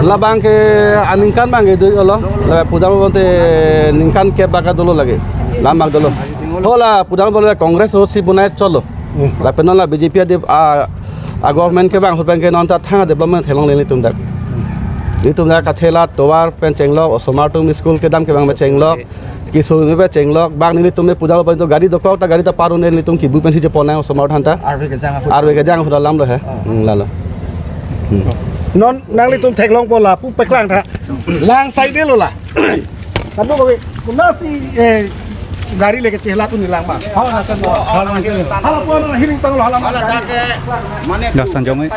labang ke aningkan bang itu Allah pudam bonte ningkan ke baga dulu lagi lamak dulu hola pudam boleh kongres si bunai cholo la penola BJP de government ke bang ke nonta thang development thelong le tum da kathela Tovar pen chenglok somatum school ke dam ke bang chenglok kisu be chenglok bang ni tum pudam bonte gari doko ta gari ta paru ne tum ki bu pen si je pona somar thanta arwe ke jang hudalam lo he lalo non nang li tum thek long pola pu pe klang tha lang sai de lo la kan do ko nasi gari leke chehla tu nilang ba hala po na hiring tang lo hala ke mane dah sanjong ai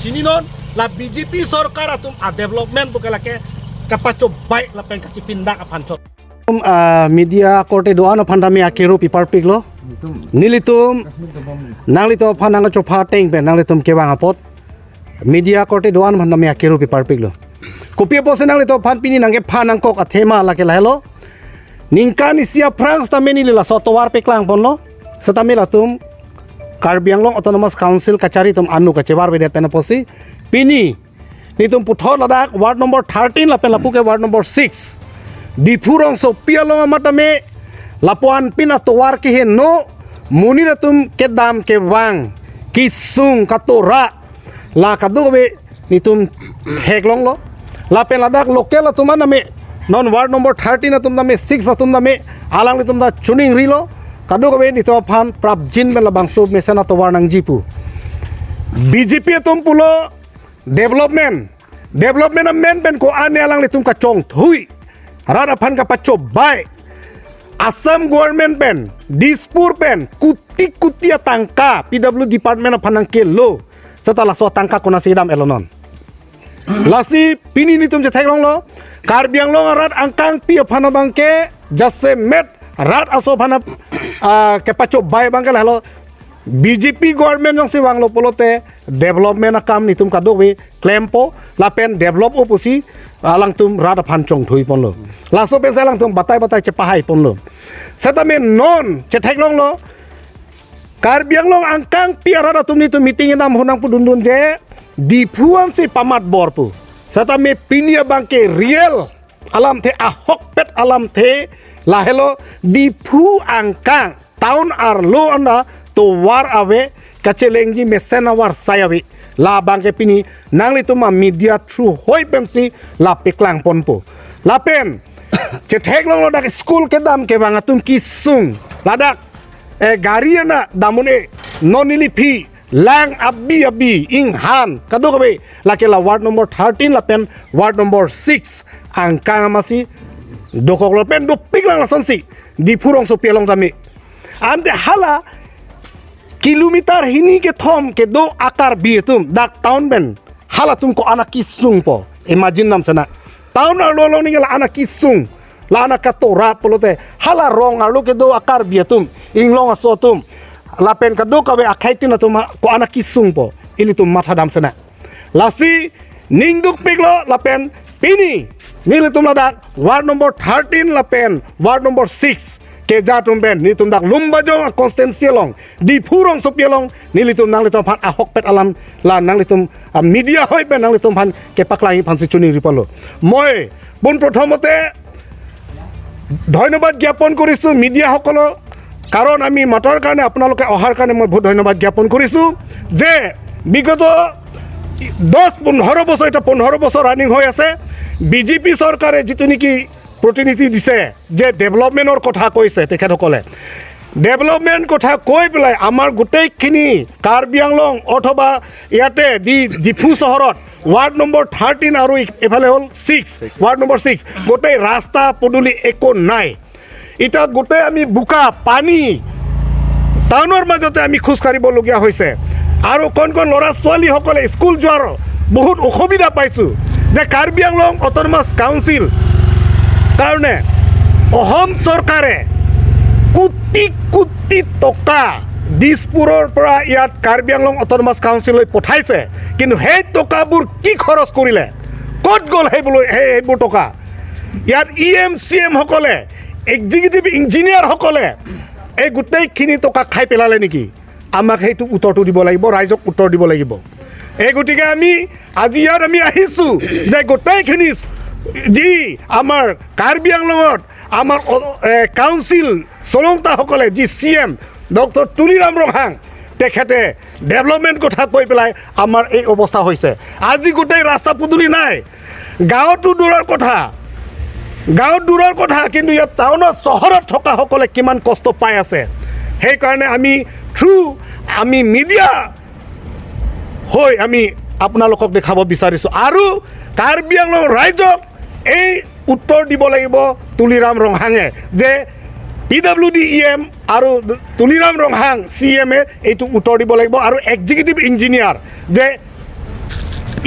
Sininon la BJP sorkar atum a development bukala ke kapacho bai la pen kachi pindak apanchot media korte doano pandami akero pipar piglo nilitum nanglito phananga chopa teng pen nanglitum kewang apot media korte doano pandami akero pipar piglo kopia pose nanglito phan pini nange phanang kok athema la ke lahelo ningkan isia France tameni lila Tovar peklang ponlo setamela tum Karbianglong Autonomous Council kachari tum anu kacebar bedet penaposi pini nitum puthor ladak ward number 13 lapen lapu ke ward number 6 Diphu rongsopi along amatame lapuan pina Tovar ke no munira tum kedam ke wang kisung katora la kadobe nitum heglong lo lapen ladak lokel atum aname non ward number 13 atum name 6 atum name alang nitum da chuning rilo kado kabe ni to phan prabjin ben labang sub mesana Tovar nang Diphu BJP tum pulo development men ben ko ane alang le tum ka chong thui rada phan ka pacho bai Assam government ben Dispur ben kutia tangka PW department phanang ke lo setelah so tangka kona sidam elonon lasi pini ni tum je thailong lo Karbianglong rat angkang pi phana bangke jasse met rat aso phana ke pacho bai bangke halo BJP government yang si wang lo polote development akam ni tum kadowe klempo lapen develop opusi alang tum rat phancong thui ponlo laso pen salang tum batai cepahai ponlo setame non che thailong lo Karbianglong angkang pi rat tum ni tum meeting nam honang pudundun je Diphuan si pamat borpu setame pinia bangke real alam the ahok pet alam the lahelo Diphu angkang tahun arlo anda Tovar awe cheleng ji mesena war sayawi la bangke pini nangli tuma media through hoi pensi la peklang ponpo la pen cetek long dak school ke dam ke banga tum kisung ladak gariana damune nonili phi lang abi ing han kado kabe la ward number 13 la pen ward number 6 angka masih dokok lo pen do piglang la sonsi Diphu rongsopi long tami ande hala kilometer hini ke thom ke do akar bietum dak town ben hala tum ko anak kisung po imagine nam sana town ar lo ni la anak kisung la anak katora polote hala rong ar lo ke do akar bietum inglong asotum lapen kado kawe akaitin atum ko anak kisung po ini tum matha dam sana lasi ningduk piglo lapen pini nilitum ladak ward number 13 lapen ward number 6 keja tumben ni tumdak lumbajong konstensi long Diphu rongsopi long ni litum nang litum phan ahok pet alam la nang litum media hoi ben nang litum phan kepaklai phan sichuni ripalo moi pon prothomate ধন্যবাদ জ্ঞাপন কৰিছোঁ মিডিয়াসকলক কাৰণ আমি মাতৰ কাৰণে আপোনালোকে অহাৰ কাৰণে মই বহুত ধন্যবাদ জ্ঞাপন কৰিছোঁ যে বিগত 10-15 বছৰ এটা 15 বছৰ ৰানিং হৈ আছে বিজেপি চৰকাৰে যিটো নেকি প্ৰতিনিধি দিছে যে ডেভেলপমেণ্টৰ কথা কৈছে তেখেতসকলে ডেভেলপমেণ্ট কথা কৈ পেলাই আমাৰ গোটেইখিনি কাৰ্বি আংলং অথবা ইয়াতে ডিফু চহৰত ৱাৰ্ড নম্বৰ 13 আৰু এফালে হ'ল 6 ৱাৰ্ড নম্বৰ 6 গোটেই ৰাস্তা পদূলি একো নাই এটা গোটেই আমি বোকা পানী টাউনৰ মাজতে আমি খোজ কাঢ়িবলগীয়া হৈছে আৰু কোন ল'ৰা ছোৱালীসকলে স্কুল যোৱাৰ বহুত অসুবিধা পাইছোঁ যে কাৰ্বি আংলং অট'নমাছ কাউন্সিল কাৰণে অসম চৰকাৰে কোটি কোটি টকা দিছপুৰৰ পৰা ইয়াত কাৰ্বি আংলং অট'নমাছ কাউন্সিললৈ পঠাইছে কিন্তু সেই টকাবোৰ কি খৰচ কৰিলে ক'ত গ'ল সেইবোৰ টকা ইয়াত EM সকলে এক্সিকিউটিভ ইঞ্জিনিয়াৰসকলে এই গোটেইখিনি টকা খাই পেলালে নেকি আমাক সেইটো উত্তৰটো দিব লাগিব ৰাইজক উত্তৰ দিব লাগিব এই গতিকে আমি আজি ইয়াত আমি আহিছোঁ যে গোটেইখিনি যি আমাৰ কাৰ্বি আংলঙত আমাৰ কাউন্সিল চলন্তাসকলে যি CM ডক্টৰ তুলিৰাম ৰংহাং তেখেতে ডেভেলপমেণ্ট কথা কৈ পেলাই আমাৰ এই অৱস্থা হৈছে আজি গোটেই ৰাস্তা পদূলি নাই গাঁৱতো দূৰৰ কথা কিন্তু ইয়াত টাউনত চহৰত থকাসকলে কিমান কষ্ট পাই আছে সেইকাৰণে আমি মিডিয়া হৈ আমি আপোনালোকক দেখাব বিচাৰিছোঁ আৰু কাৰ্বি আংলং ৰাইজক এই উত্তৰ দিব লাগিব তুলিৰাম ৰংহাঙে যে PWD EM আৰু তুলিৰাম ৰংহাং CM এইটো উত্তৰ দিব লাগিব আৰু এক্সিকিউটিভ ইঞ্জিনিয়াৰ যে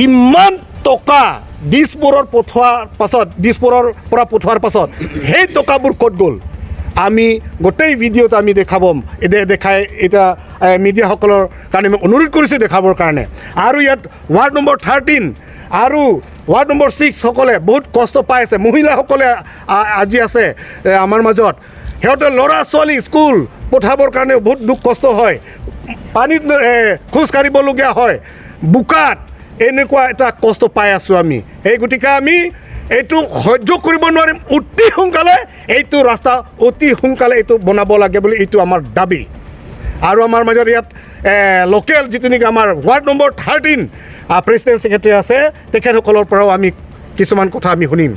ইমান টকা দিছপুৰৰ পৰা পঠোৱাৰ পাছত সেই টকাবোৰ ক'ত গ'ল আমি গোটেই ভিডিঅ'ত আমি দেখাই এতিয়া মিডিয়াসকলৰ কাৰণে মই অনুৰোধ কৰিছোঁ দেখাবৰ কাৰণে আৰু ইয়াত ৱাৰ্ড নম্বৰ 13 আৰু ৱাৰ্ড নম্বৰ 6 সকলে বহুত কষ্ট পাই আছে মহিলাসকলে আজি আছে আমাৰ মাজত সিহঁতে ল'ৰা ছোৱালী স্কুল পঠাবৰ কাৰণে বহুত দুখ কষ্ট হয় পানীত খোজ কাঢ়িবলগীয়া হয় বোকাত এনেকুৱা এটা কষ্ট পাই আছোঁ আমি এই গতিকে আমি এইটো সহ্য কৰিব নোৱাৰিম অতি সোনকালে এইটো ৰাস্তা অতি সোনকালে এইটো বনাব লাগে বুলি এইটো আমাৰ দাবী আৰু আমাৰ মাজত ইয়াত লোকেল যিটো নেকি আমাৰ ৱাৰ্ড নম্বৰ 13 প্ৰেচিডেণ্ট ছেক্ৰেটাৰী আছে তেখেতসকলৰ পৰাও আমি কিছুমান কথা আমি শুনিম